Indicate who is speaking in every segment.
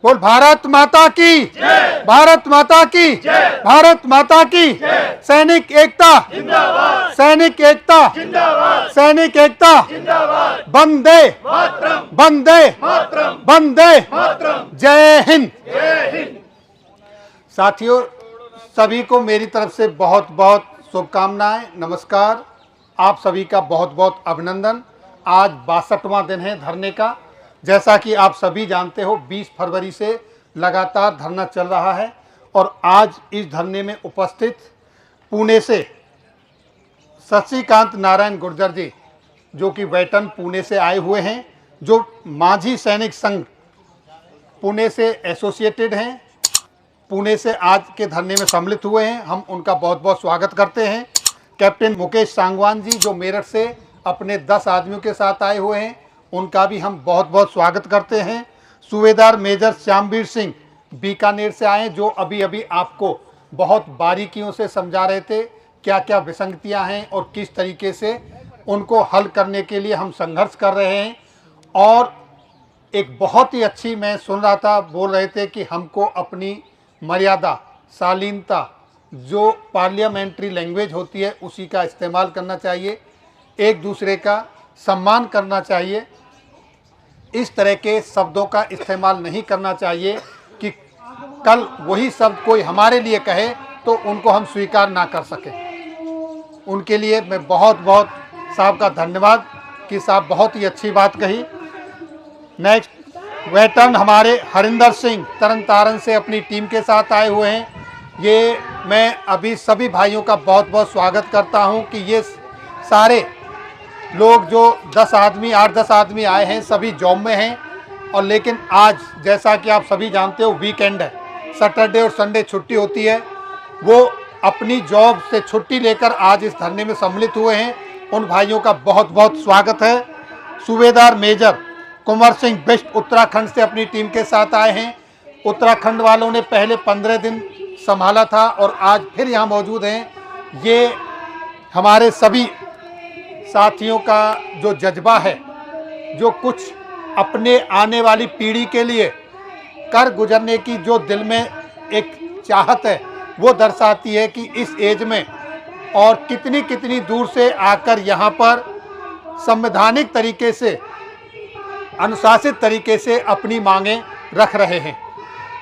Speaker 1: बोल भारत माता की, भारत माता की, भारत माता की। सैनिक एकता, सैनिक एकता, सैनिक एकता। वंदे वंदे वंदे। जय हिंद। साथियों, सभी को मेरी तरफ से बहुत बहुत शुभकामनाएं। नमस्कार। आप सभी का बहुत बहुत अभिनंदन। आज 62वां दिन है धरने का। जैसा कि आप सभी जानते हो, 20 फरवरी से लगातार धरना चल रहा है और आज इस धरने में उपस्थित पुणे से शशिकांत नारायण गुर्जर जी, जो कि वेटन पुणे से आए हुए हैं, जो माझी सैनिक संघ पुणे से एसोसिएटेड हैं, पुणे से आज के धरने में सम्मिलित हुए हैं। हम उनका बहुत बहुत स्वागत करते हैं। कैप्टन मुकेश सांगवान जी, जो मेरठ से अपने 10 आदमियों के साथ आए हुए हैं, उनका भी हम बहुत बहुत स्वागत करते हैं। सूबेदार मेजर श्यामवीर सिंह बीकानेर से आए, जो अभी अभी आपको बहुत बारीकियों से समझा रहे थे क्या क्या विसंगतियां हैं और किस तरीके से उनको हल करने के लिए हम संघर्ष कर रहे हैं। और एक बहुत ही अच्छी, मैं सुन रहा था, बोल रहे थे कि हमको अपनी मर्यादा, शालीनता, जो पार्लियामेंट्री लैंग्वेज होती है उसी का इस्तेमाल करना चाहिए, एक दूसरे का सम्मान करना चाहिए। इस तरह के शब्दों का इस्तेमाल नहीं करना चाहिए कि कल वही शब्द कोई हमारे लिए कहे तो उनको हम स्वीकार ना कर सकें। उनके लिए मैं बहुत बहुत साहब का धन्यवाद कि साहब बहुत ही अच्छी बात कही। नेक्स्ट वेटन हमारे हरिंदर सिंह तरन तारण से अपनी टीम के साथ आए हुए हैं। ये मैं अभी सभी भाइयों का बहुत बहुत स्वागत करता हूं कि ये सारे लोग जो 10 आदमी 8-10 आदमी आए हैं, सभी जॉब में हैं। और लेकिन आज जैसा कि आप सभी जानते हो, वीकेंड है, सैटरडे और संडे छुट्टी होती है। वो अपनी जॉब से छुट्टी लेकर आज इस धरने में सम्मिलित हुए हैं। उन भाइयों का बहुत बहुत स्वागत है। सूबेदार मेजर कुंवर सिंह बिष्ट उत्तराखंड से अपनी टीम के साथ आए हैं। उत्तराखंड वालों ने पहले 15 दिन संभाला था और आज फिर यहाँ मौजूद हैं। ये हमारे सभी साथियों का जो जज्बा है, जो कुछ अपने आने वाली पीढ़ी के लिए कर गुजरने की जो दिल में एक चाहत है, वो दर्शाती है कि इस एज में और कितनी कितनी दूर से आकर यहाँ पर संवैधानिक तरीके से, अनुशासित तरीके से अपनी मांगें रख रहे हैं।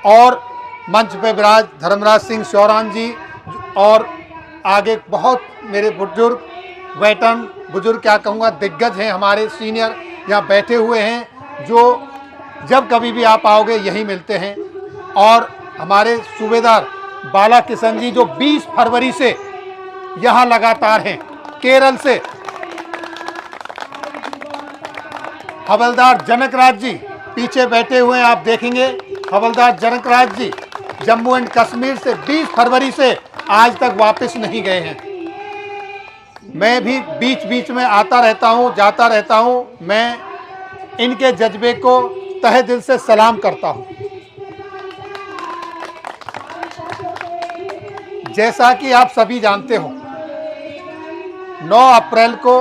Speaker 1: और मंच पे विराज धर्मराज सिंह शौरान जी और आगे बहुत मेरे बुजुर्ग, वेटन बुजुर्ग क्या कहूँगा, दिग्गज हैं, हमारे सीनियर यहाँ बैठे हुए हैं, जो जब कभी भी आप आओगे यहीं मिलते हैं। और हमारे सूबेदार बाला किशन जी, जो 20 फरवरी से यहाँ लगातार हैं, केरल से। हवलदार जनकराज जी पीछे बैठे हुए हैं, आप देखेंगे। हवलदार जनकराज जी जम्मू एंड कश्मीर से 20 फरवरी से आज तक वापस नहीं गए हैं। मैं भी बीच बीच में आता रहता हूँ, जाता रहता हूँ। मैं इनके जज्बे को तहे दिल से सलाम करता हूँ। जैसा कि आप सभी जानते हो, 9 अप्रैल को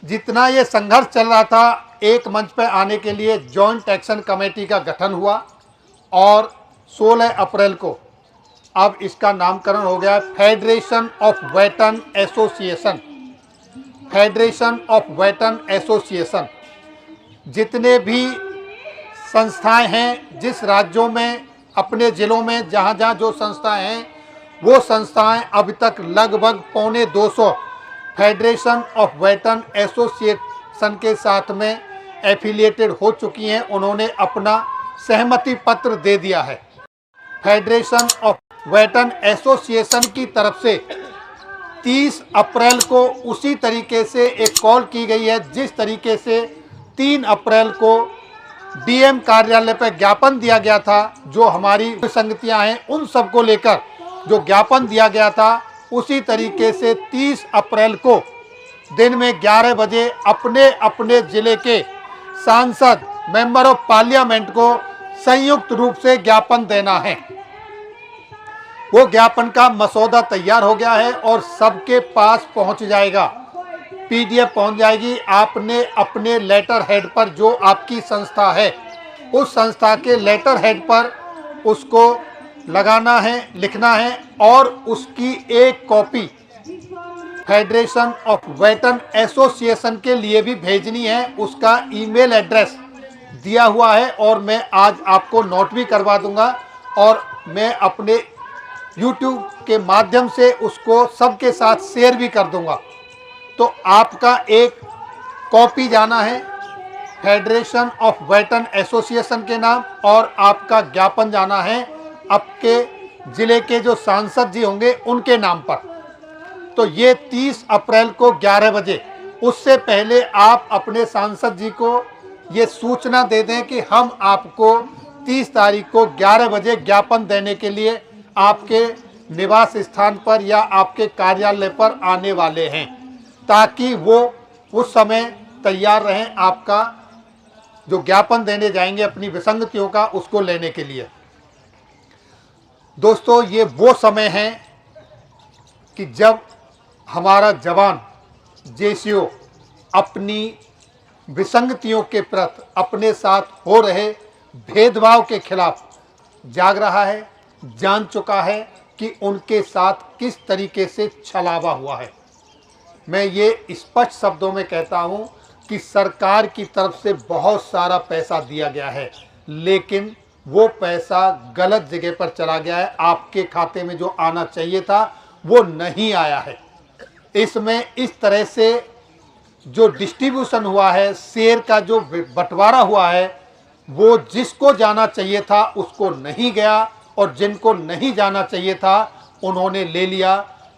Speaker 1: जितना ये संघर्ष चल रहा था, एक मंच पर आने के लिए जॉइंट एक्शन कमेटी का गठन हुआ और 16 अप्रैल को अब इसका नामकरण हो गया federation of veteran association. Federation of veteran association. जितने भी संस्थाएं हैं, जिस राज्यों में, अपने ज़िलों में जहाँ जहाँ जो संस्थाएं हैं, वो संस्थाएं अब तक लगभग 250 फेडरेशन ऑफ वेटन एसोसिएशन के साथ में एफिलिएटेड हो चुकी हैं। उन्होंने अपना सहमति पत्र दे दिया है। फेडरेशन ऑफ वेटन एसोसिएशन की तरफ से 30 अप्रैल को उसी तरीके से एक कॉल की गई है, जिस तरीके से 3 अप्रैल को डीएम कार्यालय पर ज्ञापन दिया गया था। जो हमारी विसंगतियां हैं उन सब को लेकर जो ज्ञापन दिया गया था, उसी तरीके से 30 अप्रैल को दिन में 11 बजे अपने अपने ज़िले के सांसद, मेंबर ऑफ पार्लियामेंट को संयुक्त रूप से ज्ञापन देना है। वो ज्ञापन का मसौदा तैयार हो गया है और सबके पास पहुंच जाएगा, पीडीएफ पहुंच जाएगी। आपने अपने लेटर हेड पर, जो आपकी संस्था है उस संस्था के लेटर हेड पर उसको लगाना है, लिखना है और उसकी एक copy federation of veteran association के लिए भी भेजनी है। उसका ईमेल एड्रेस दिया हुआ है और मैं आज आपको नोट भी करवा दूंगा और मैं अपने YouTube के माध्यम से उसको सबके साथ शेयर भी कर दूंगा। तो आपका एक कॉपी जाना है फेडरेशन ऑफ वेटरन एसोसिएशन के नाम और आपका ज्ञापन जाना है आपके ज़िले के जो सांसद जी होंगे उनके नाम पर। तो ये 30 अप्रैल को 11 बजे, उससे पहले आप अपने सांसद जी को ये सूचना दे दें कि हम आपको 30 तारीख को 11 बजे ज्ञापन देने के लिए आपके निवास स्थान पर या आपके कार्यालय पर आने वाले हैं, ताकि वो उस समय तैयार रहें आपका जो ज्ञापन देने जाएंगे अपनी विसंगतियों का, उसको लेने के लिए। दोस्तों, ये वो समय है कि जब हमारा जवान जेसीओ अपनी विसंगतियों के प्रति अपने साथ हो रहे भेदभाव के खिलाफ जाग रहा है, जान चुका है कि उनके साथ किस तरीके से छलावा हुआ है। मैं ये स्पष्ट शब्दों में कहता हूँ कि सरकार की तरफ से बहुत सारा पैसा दिया गया है, लेकिन वो पैसा गलत जगह पर चला गया है। आपके खाते में जो आना चाहिए था वो नहीं आया है। इसमें इस तरह से जो डिस्ट्रीब्यूशन हुआ है, शेयर का जो बंटवारा हुआ है, वो जिसको जाना चाहिए था उसको नहीं गया और जिनको नहीं जाना चाहिए था उन्होंने ले लिया।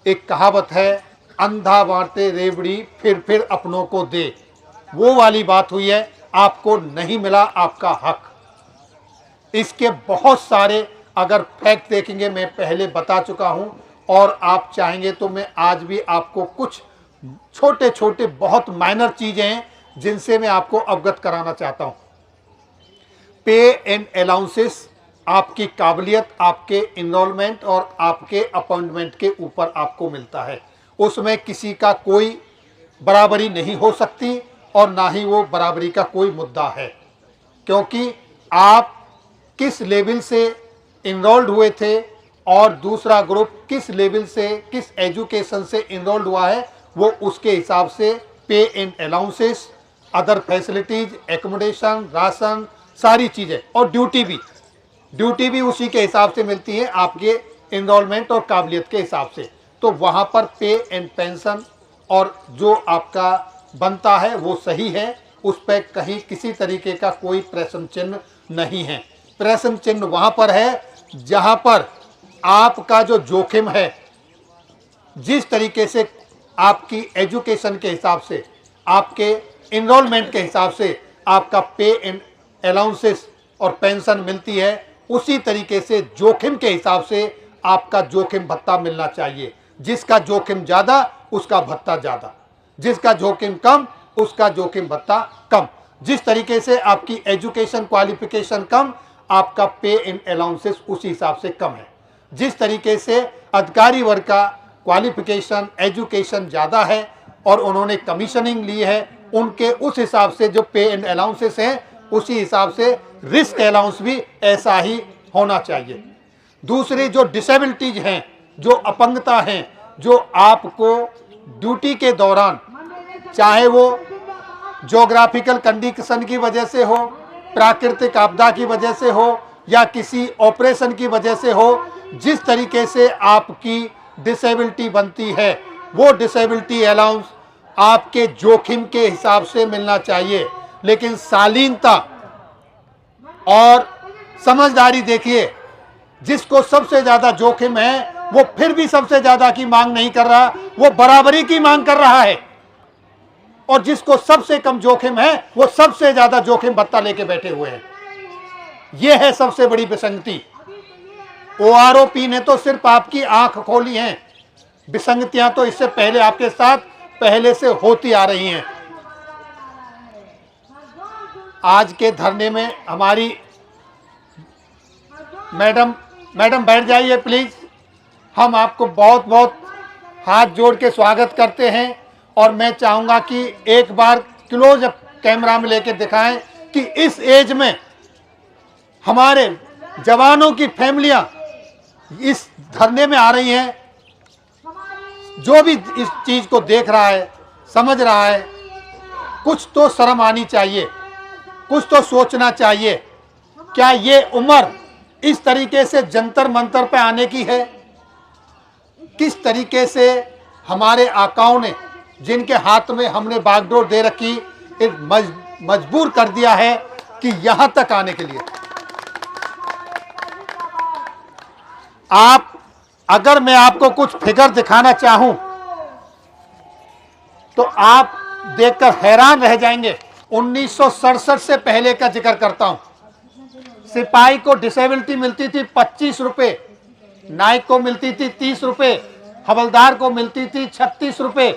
Speaker 1: एक कहावत है, अंधा बांटे रेवड़ी फिर अपनों को दे, वो वाली बात हुई है। आपको नहीं मिला आपका हक। इसके बहुत सारे अगर फैक्ट देखेंगे, मैं पहले बता चुका हूं और आप चाहेंगे तो मैं आज भी आपको कुछ छोटे छोटे बहुत माइनर चीजें हैं जिनसे मैं आपको अवगत कराना चाहता हूं। पे एंड अलाउंसेस आपकी काबिलियत, आपके इनरोलमेंट और आपके अपॉइंटमेंट के ऊपर आपको मिलता है। उसमें किसी का कोई बराबरी नहीं हो सकती और ना ही वो बराबरी का कोई मुद्दा है, क्योंकि आप किस लेवल से इनरोल्ड हुए थे और दूसरा ग्रुप किस लेवल से, किस एजुकेशन से इनरोल्ड हुआ है, वो उसके हिसाब से पे and allowances, other facilities, accommodation, ration, सारी चीज़ें और ड्यूटी भी उसी के हिसाब से मिलती है, आपके इनरोलमेंट और काबिलियत के हिसाब से। तो वहाँ पर पे एंड पेंशन और जो आपका बनता है वो सही है, उस पर कहीं किसी तरीके का कोई प्रश्न चिन्ह नहीं है। प्रश्न चिन्ह वहाँ पर है जहाँ पर आपका जो जोखिम है, जिस तरीके से आपकी एजुकेशन के हिसाब से, आपके इनरोलमेंट के हिसाब से आपका पे एंड अलाउंसेस और पेंशन मिलती है, उसी तरीके से जोखिम के हिसाब से आपका जोखिम भत्ता मिलना चाहिए। जिसका जोखिम ज़्यादा उसका भत्ता ज़्यादा, जिसका जोखिम कम उसका जोखिम भत्ता कम। जिस तरीके से आपकी एजुकेशन क्वालिफिकेशन कम, आपका पे एंड अलाउंसेस उसी हिसाब से कम है। जिस तरीके से अधिकारी वर्ग का क्वालिफिकेशन एजुकेशन ज़्यादा है और उन्होंने कमीशनिंग ली है, उनके उस हिसाब से जो पे एंड अलाउंसेस हैं उसी हिसाब से रिस्क अलाउंस भी ऐसा ही होना चाहिए। दूसरी जो डिसेबिलिटीज हैं, जो अपंगता हैं, जो आपको ड्यूटी के दौरान, चाहे वो ज्योग्राफिकल कंडीशन की वजह से हो, प्राकृतिक आपदा की वजह से हो या किसी ऑपरेशन की वजह से हो, जिस तरीके से आपकी डिसेबिलिटी बनती है वो डिसेबिलिटी अलाउंस आपके जोखिम के हिसाब से मिलना चाहिए। लेकिन शालीनता और समझदारी देखिए, जिसको सबसे ज़्यादा जोखिम है वो फिर भी सबसे ज़्यादा की मांग नहीं कर रहा, वो बराबरी की मांग कर रहा है, और जिसको सबसे कम जोखिम है वो सबसे ज़्यादा जोखिम भत्ता लेके बैठे हुए हैं। यह है सबसे बड़ी विसंगति। OROP ने तो सिर्फ आपकी आंख खोली है, विसंगतियां तो इससे पहले आपके साथ पहले से होती आ रही हैं। आज के धरने में हमारी मैडम बैठ जाइए प्लीज। हम आपको बहुत बहुत हाथ जोड़ के स्वागत करते हैं और मैं चाहूँगा कि एक बार क्लोज अप कैमरा में लेके दिखाएं कि इस एज में हमारे जवानों की फैमिलियां इस धरने में आ रही हैं। जो भी इस चीज को देख रहा है, समझ रहा है, कुछ तो शर्म आनी चाहिए, कुछ तो सोचना चाहिए। क्या ये उम्र इस तरीके से जंतर मंतर पे आने की है? किस तरीके से हमारे आकाओं ने, जिनके हाथ में हमने बागडोर दे रखी, मजबूर कर दिया है कि यहां तक आने के लिए। अगर मैं आपको कुछ फिगर दिखाना चाहूं तो आप देखकर हैरान रह जाएंगे। 1967 से पहले का जिक्र करता हूं। सिपाही को डिसेबिलिटी मिलती थी 25 रुपए, नायक को मिलती थी 30 रुपए, हवलदार को मिलती थी 36 रुपए,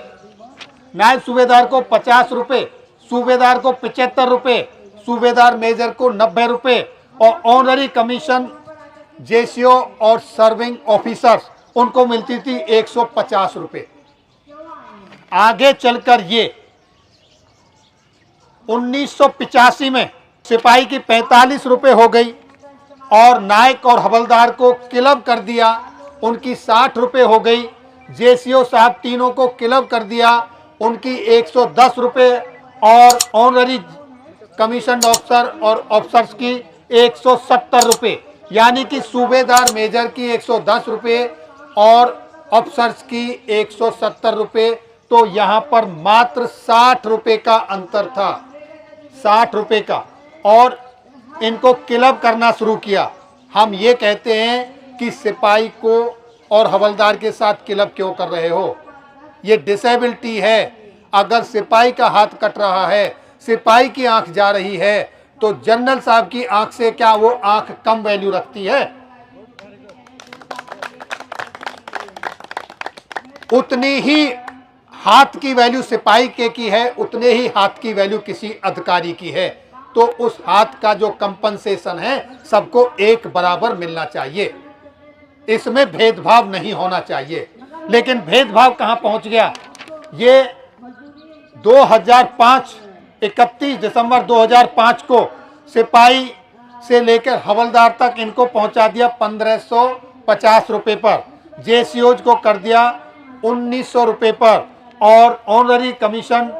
Speaker 1: नायब सूबेदार को 50 रुपए, सूबेदार को 75 रुपए, सूबेदार मेजर को 90 रुपए और ऑनरी कमीशन जेसीओ और सर्विंग ऑफिसर्स उनको मिलती थी 150 रुपए। आगे चलकर ये 1985 में सिपाही की 45 रुपए हो गई और नायक और हवलदार को क्लब कर दिया, उनकी 60 रुपए हो गई। जेसीओ साहब तीनों को क्लब कर दिया, उनकी 110 रुपए और ऑनरी कमीशन ऑफिसर और ऑफिसर्स की 170 रुपए, यानी कि सूबेदार मेजर की 110 रुपए और ऑफिसर्स की 170 रुपए। तो यहां पर मात्र 60 रुपए का अंतर था, 60 रुपए का, और इनको क्लब करना शुरू किया। हम ये कहते हैं कि सिपाही को और हवलदार के साथ क्लब क्यों कर रहे हो? ये डिसेबिलिटी है। अगर सिपाही का हाथ कट रहा है, सिपाही की आंख जा रही है, तो जनरल साहब की आंख से क्या वो आंख कम वैल्यू रखती है? उतनी ही हाथ की वैल्यू सिपाही के की है, उतने ही हाथ की वैल्यू किसी अधिकारी की है। तो उस हाथ का जो कंपनसेशन है सबको एक बराबर मिलना चाहिए, इसमें भेदभाव नहीं होना चाहिए। लेकिन भेदभाव कहां पहुंच गया? ये 2005 31 दिसंबर 2005 को सिपाही से लेकर हवलदार तक इनको पहुंचा दिया 1550 रुपए पर, जेसीओज को कर दिया 1900 रुपए पर और ऑनरी कमीशन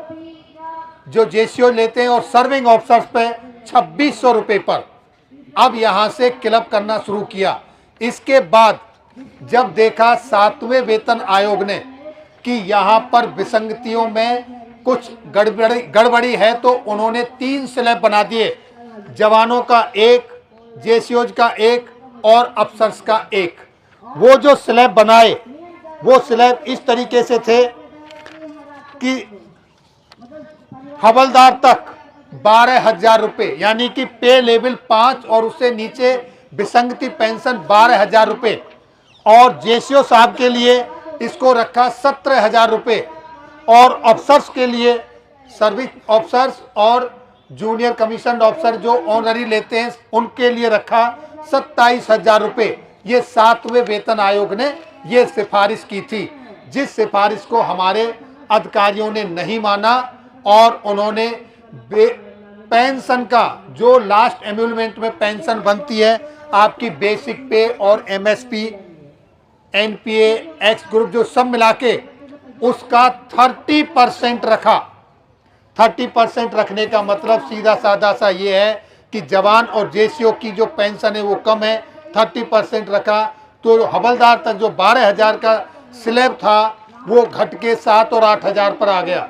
Speaker 1: जो जेसीओ लेते हैं और सर्विंग ऑफिसर्स पे 2600 रुपए पर। अब यहां से क्लब करना शुरू किया। इसके बाद जब देखा 7वें वेतन आयोग ने कि यहां पर विसंगतियों में कुछ गड़बड़ी है, तो उन्होंने 3 स्लैब बना दिए, जवानों का 1, जेसीओज का 1 और अफसर्स का 1। वो जो स्लैब बनाए वो स्लैब इस तरीके से थे कि हवलदार तक 12,000 रुपए, यानी कि पे लेवल 5 और उससे नीचे विसंगति पेंशन 12,000 रुपए, और जेसीओ साहब के लिए इसको रखा 17,000 रुपए और अफसर्स के लिए, सर्विस ऑफिसर्स और जूनियर कमीशन ऑफिसर जो ऑनरी लेते हैं उनके लिए रखा 27,000 रुपए। ये 7वें वेतन आयोग ने ये सिफारिश की थी, जिस सिफारिश को हमारे अधिकारियों ने नहीं माना और उन्होंने पेंशन का जो लास्ट एम्यूलमेंट में पेंशन बनती है आपकी बेसिक पे और एमएसपी, एनपीए, एक्स ग्रुप जो सब मिला के, उसका 30% रखा। 30% रखने का मतलब सीधा साधा सा ये है कि जवान और जेसीओ की जो पेंशन है वो कम है, 30% रखा। तो हवलदार तक जो 12,000 का स्लैब था वो घट के 7 और 8,000 पर आ गया।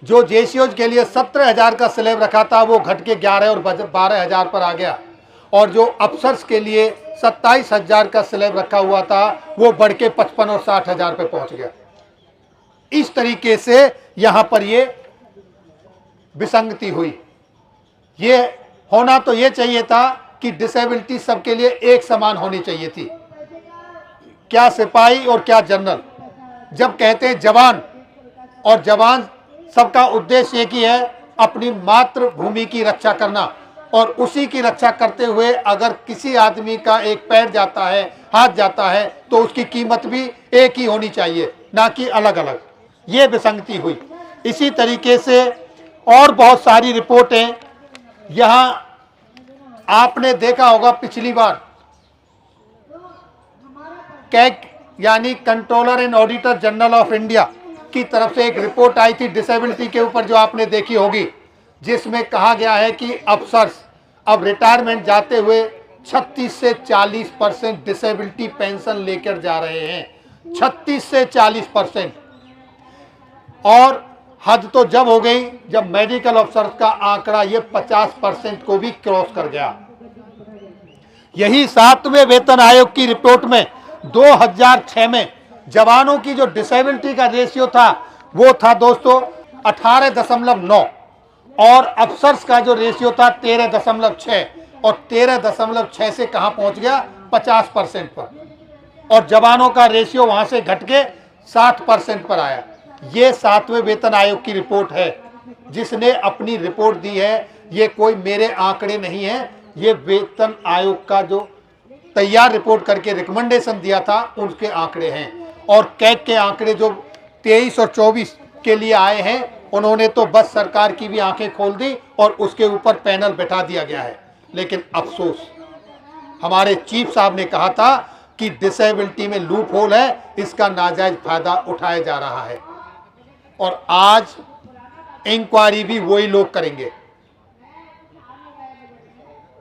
Speaker 1: जो जेसीओज के लिए 17,000 का स्लैब रखा था वो घट के 11 और 12,000 पर आ गया, और जो अफसर्स के लिए 27,000 का स्लैब रखा हुआ था वो बढ़ के 55 और 60,000 पे पहुंच गया। इस तरीके से यहां पर ये विसंगति हुई। ये होना तो ये चाहिए था कि डिसेबिलिटी सबके लिए एक समान होनी चाहिए थी, क्या सिपाही और क्या जनरल। जब कहते हैं जवान, और जवान सबका उद्देश्य एक ही है, अपनी मातृभूमि की रक्षा करना, और उसी की रक्षा करते हुए अगर किसी आदमी का एक पैर जाता है, हाथ जाता है, तो उसकी कीमत भी एक ही होनी चाहिए, ना कि अलग अलग। ये विसंगति हुई। इसी तरीके से और बहुत सारी रिपोर्टें यहाँ आपने देखा होगा पिछली बार कैग यानी controller and auditor general of India की तरफ से एक रिपोर्ट आई थी डिसेबिलिटी के ऊपर, जो आपने देखी होगी, जिसमें कहा गया है कि अफसर्स अब रिटायरमेंट जाते हुए 36 से 40% डिसेबिलिटी पेंशन लेकर जा रहे हैं। 36 से 40%। और हद तो जब हो गई जब मेडिकल अफसर्स का आंकड़ा ये 50% को भी क्रॉस कर गया। यही 7वें वेतन आयोग की रिपोर्ट में 2006 में जवानों की जो डिसेबिलिटी का रेशियो था वो था दोस्तों 18.9 और अफसर्स का जो रेशियो था 13.6 और 13.6 से कहां पहुंच गया 50% पर, और जवानों का रेशियो वहां से घट के 60% पर आया। ये 7वें वेतन आयोग की रिपोर्ट है, जिसने अपनी रिपोर्ट दी है। ये कोई मेरे आंकड़े नहीं है, ये वेतन आयोग का जो तैयार रिपोर्ट करके रिकमेंडेशन दिया था उनके आंकड़े हैं। और कैग के आंकड़े जो 23 और 24 के लिए आए हैं, उन्होंने तो बस सरकार की भी आंखें खोल दी और उसके ऊपर पैनल बैठा दिया गया है। लेकिन अफसोस, हमारे चीफ साहब ने कहा था कि डिसेबिलिटी में लूप होल है, इसका नाजायज फायदा उठाया जा रहा है। और आज इंक्वायरी भी वही लोग करेंगे,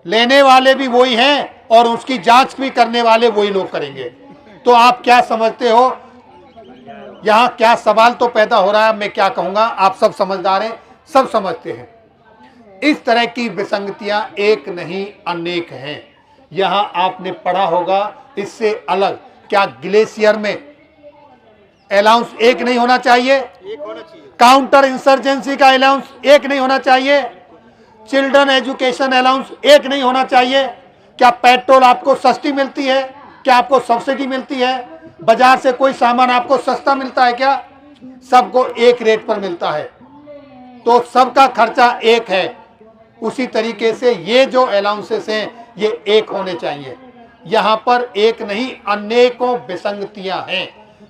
Speaker 1: लेने वाले भी वही हैं और उसकी जांच भी करने वाले वही लोग करेंगे। तो आप क्या समझते हो, यहां क्या सवाल तो पैदा हो रहा है, मैं क्या कहूंगा, आप सब समझदार हैं, सब समझते हैं। इस तरह की विसंगतियां एक नहीं अनेक हैं। यहां आपने पढ़ा होगा, इससे अलग क्या ग्लेशियर में अलाउंस एक नहीं होना चाहिए? काउंटर इंसर्जेंसी का अलाउंस एक नहीं होना चाहिए? चिल्ड्रन एजुकेशन अलाउंस एक नहीं होना चाहिए? क्या पेट्रोल आपको सस्ती मिलती है? क्या आपको सब्सिडी मिलती है? बाजार से कोई सामान आपको सस्ता मिलता है क्या? सबको एक रेट पर मिलता है, तो सबका खर्चा एक है। उसी तरीके से ये जो अलाउंसेस हैं ये एक होने चाहिए। यहां पर एक नहीं अनेकों विसंगतियां हैं,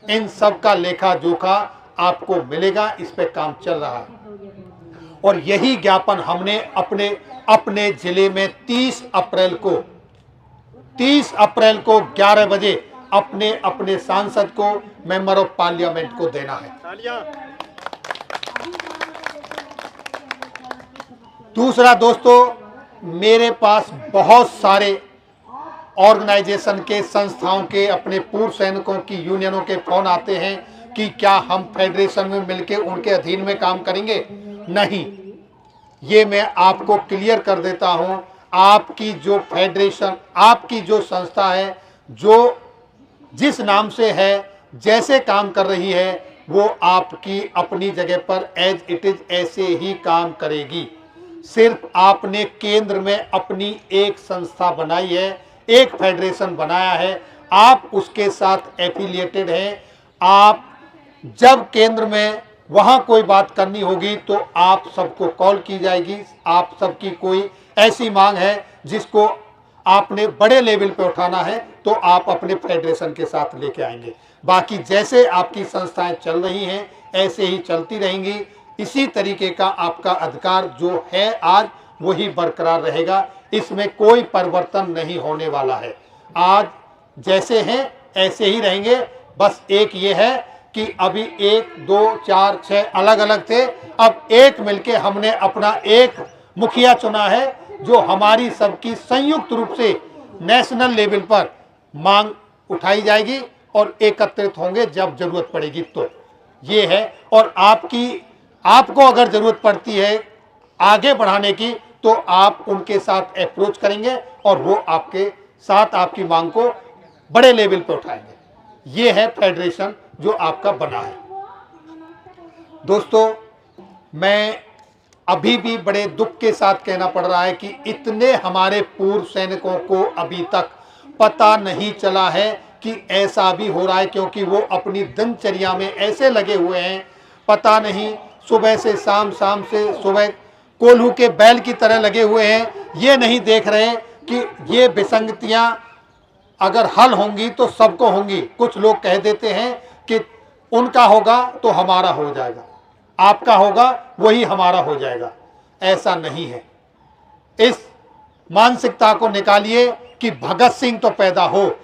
Speaker 1: इन सब का लेखा जोखा आपको मिलेगा। इस पे काम चल रहा है और यही ज्ञापन हमने अपने जिले में 30 अप्रैल को 11 बजे अपने सांसद को, मेंबर ऑफ पार्लियामेंट को देना है। दूसरा दोस्तों, मेरे पास बहुत सारे ऑर्गेनाइजेशन के, संस्थाओं के, अपने पूर्व सैनिकों की यूनियनों के फोन आते हैं कि क्या हम फेडरेशन में मिलकर उनके अधीन में काम करेंगे। नहीं, ये मैं आपको क्लियर कर देता हूं, आपकी जो फेडरेशन, आपकी जो संस्था है, जो जिस नाम से है, जैसे काम कर रही है, वो आपकी अपनी जगह पर एज इट इज ऐसे ही काम करेगी। सिर्फ आपने केंद्र में अपनी एक संस्था बनाई है, एक फेडरेशन बनाया है, आप उसके साथ एफिलिएटेड हैं। आप जब केंद्र में वहां कोई बात करनी होगी तो आप सबको कॉल की जाएगी। आप सबकी कोई ऐसी मांग है जिसको आपने बड़े लेवल पे उठाना है तो आप अपने फेडरेशन के साथ लेके आएंगे। बाकी जैसे आपकी संस्थाएं चल रही हैं ऐसे ही चलती रहेंगी। इसी तरीके का आपका अधिकार जो है आज वही बरकरार रहेगा, इसमें कोई परिवर्तन नहीं होने वाला है। आज जैसे हैं ऐसे ही रहेंगे। बस एक ये है कि अभी 1, 2, 4, 6 अलग अलग थे, अब एक मिलके हमने अपना एक मुखिया चुना है जो हमारी सबकी संयुक्त रूप से नेशनल लेवल पर मांग उठाई जाएगी और एकत्रित होंगे जब जरूरत पड़ेगी। तो ये है, और आपको अगर जरूरत पड़ती है आगे बढ़ाने की तो आप उनके साथ अप्रोच करेंगे और वो आपके साथ आपकी मांग को बड़े लेवल पर उठाएंगे। ये है फेडरेशन जो आपका बना है। दोस्तों, मैं अभी भी बड़े दुख के साथ कहना पड़ रहा है कि इतने हमारे पूर्व सैनिकों को अभी तक पता नहीं चला है कि ऐसा भी हो रहा है, क्योंकि वो अपनी दिनचर्या में ऐसे लगे हुए हैं, पता नहीं सुबह से शाम, शाम से सुबह, कोल्हू के बैल की तरह लगे हुए हैं। ये नहीं देख रहे कि ये विसंगतियां अगर हल होंगी तो सबको होंगी। कुछ लोग कह देते हैं कि उनका होगा तो हमारा हो जाएगा, आपका होगा वही हमारा हो जाएगा। ऐसा नहीं है। इस मानसिकता को निकालिए कि भगत सिंह तो पैदा हो,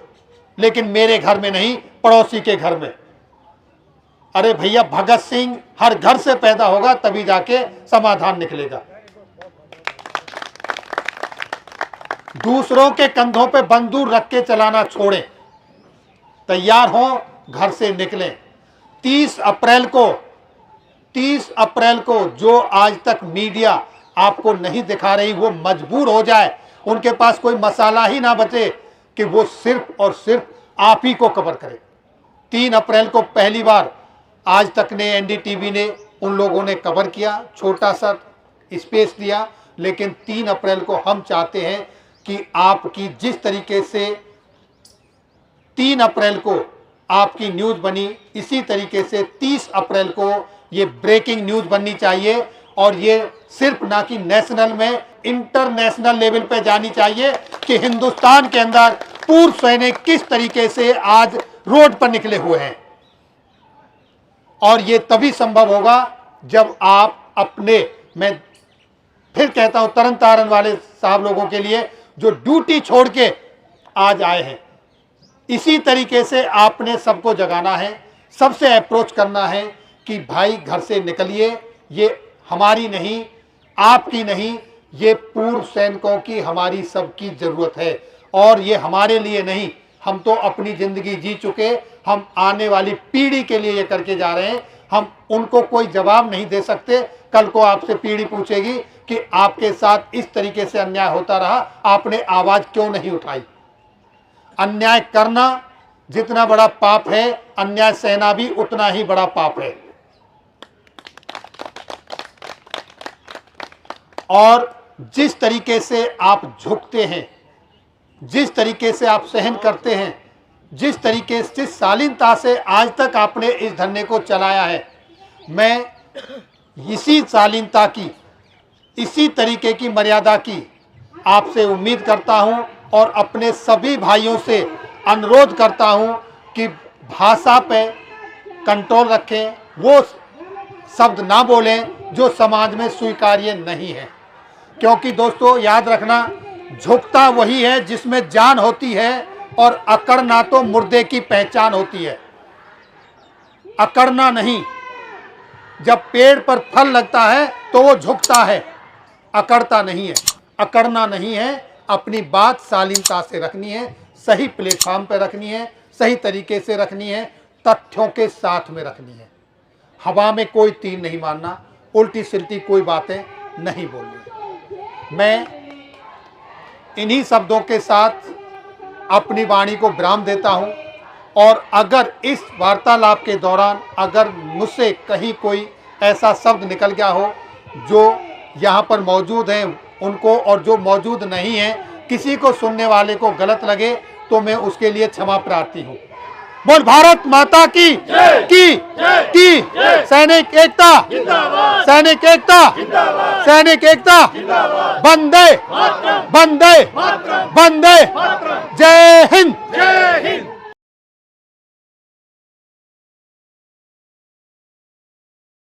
Speaker 1: लेकिन मेरे घर में नहीं, पड़ोसी के घर में। अरे भैया, भगत सिंह हर घर से पैदा होगा, तभी जाके समाधान निकलेगा। दूसरों के कंधों पे बंदूक रख के चलाना छोड़ें, तैयार हो, घर से निकलें। 30 अप्रैल को जो आज तक मीडिया आपको नहीं दिखा रही, वो मजबूर हो जाए, उनके पास कोई मसाला ही ना बचे कि वो सिर्फ और सिर्फ आप ही को कवर करे। 3 अप्रैल को पहली बार आज तक ने, एनडीटीवी ने, उन लोगों ने कवर किया, छोटा सा स्पेस दिया, लेकिन 3 अप्रैल को हम चाहते हैं कि आपकी जिस तरीके से 3 अप्रैल को आपकी न्यूज़ बनी, इसी तरीके से 30 अप्रैल को ये ब्रेकिंग न्यूज़ बननी चाहिए, और ये सिर्फ ना कि नेशनल में, इंटरनेशनल लेवल पे जानी चाहिए कि हिंदुस्तान के अंदर पूर्व सैनिक किस तरीके से आज रोड पर निकले हुए हैं। और ये तभी संभव होगा जब आप अपने, मैं फिर कहता हूं, तरन तारन वाले साहब लोगों के लिए जो ड्यूटी छोड़ के आज आए हैं, इसी तरीके से आपने सबको जगाना है, सबसे अप्रोच करना है कि भाई घर से निकलिए। ये हमारी नहीं, आपकी नहीं, ये पूर्व सैनिकों की, हमारी सबकी जरूरत है। और ये हमारे लिए नहीं, हम तो अपनी जिंदगी जी चुके, हम आने वाली पीढ़ी के लिए ये करके जा रहे हैं। हम उनको कोई जवाब नहीं दे सकते। कल को आपसे पीढ़ी पूछेगी कि आपके साथ इस तरीके से अन्याय होता रहा, आपने आवाज क्यों नहीं उठाई। अन्याय करना जितना बड़ा पाप है, अन्याय सहना भी उतना ही बड़ा पाप है। और जिस तरीके से आप झुकते हैं, जिस तरीके से आप सहन करते हैं, जिस तरीके से, जिस शालीनता से आज तक आपने इस धरने को चलाया है, मैं इसी शालीनता की, इसी तरीके की मर्यादा की आपसे उम्मीद करता हूं, और अपने सभी भाइयों से अनुरोध करता हूं कि भाषा पे कंट्रोल रखें, वो शब्द ना बोलें जो समाज में स्वीकार्य नहीं है। क्योंकि दोस्तों याद रखना, झुकता वही है जिसमें जान होती है, और अकड़ना तो मुर्दे की पहचान होती है। अकड़ना नहीं, जब पेड़ पर फल लगता है तो वो झुकता है, अकड़ता नहीं है। अकड़ना नहीं है, अपनी बात शालीनता से रखनी है, सही प्लेटफॉर्म पे रखनी है, सही तरीके से रखनी है, तथ्यों के साथ में रखनी है। हवा में कोई तीर नहीं मारना, उल्टी सिल्टी कोई बातें नहीं बोलनी। मैं इन्हीं शब्दों के साथ अपनी वाणी को विराम देता हूं, और अगर इस वार्तालाप के दौरान अगर मुझसे कहीं कोई ऐसा शब्द निकल गया हो जो यहाँ पर मौजूद हैं उनको, और जो मौजूद नहीं है किसी को सुनने वाले को गलत लगे, तो मैं उसके लिए क्षमा प्रार्थी हूँ। बोल भारत माता की सैनिक एकता, सैनिक एकता, सैनिक एकता, वंदे वंदे वंदे, जय हिंद।